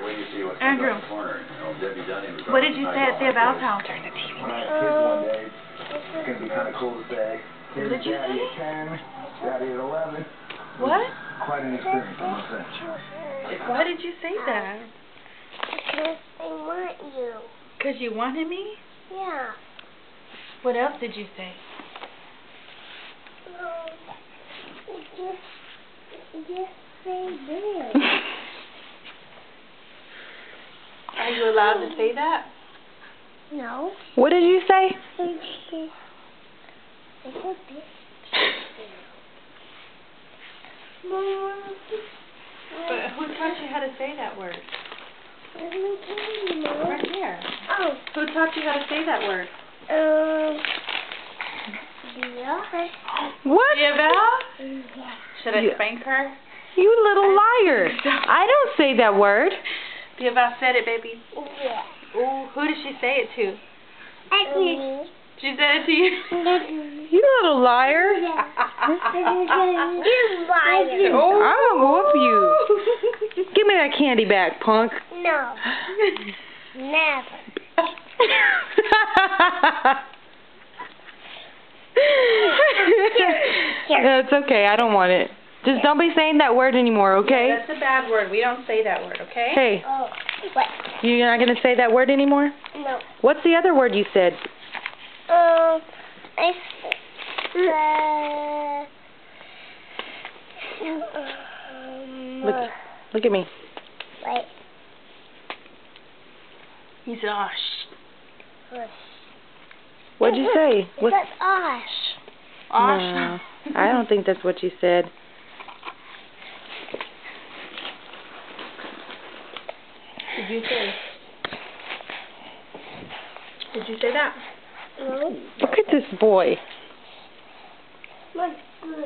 Andrew, what did you say at the Val's house? Turn the TV on. When I have kids one day, it's going to be kind of cool to say, What did you Daddy say? at 10, Daddy at 11. What? Quite an experience, I must say. Why did you say that? Because I want you. Because you wanted me? Yeah. What else did you say? Just say this. Are you allowed to say that? No. What did you say? I said this. But who taught you how to say that word? Right here. Oh. Who taught you how to say that word? Yeah. What? Val? Yeah. Should I Yeah. spank her? You little liar. I don't say that word. Val said it, baby. Yeah. Ooh, who did she say it to? She said it to you? You little liar. You liar. Oh, I'm gonna whoop you. Give me that candy back, punk. No. Never. It's okay. I don't want it. Just don't be saying that word anymore, okay? Yeah, that's a bad word. We don't say that word, okay? Hey, Oh. What? you're not gonna say that word anymore? No. What's the other word you said? Look at me. Wait. He said, oh, shh. What'd you say? It says Osh. No, I don't think that's what you said. Did you say? Did you say that? No. Look at this boy. What's blue?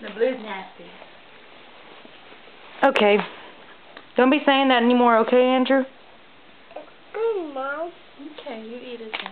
The blue's nasty. Okay. Don't be saying that anymore, okay, Andrew? Good, Mom. Okay, you eat it then.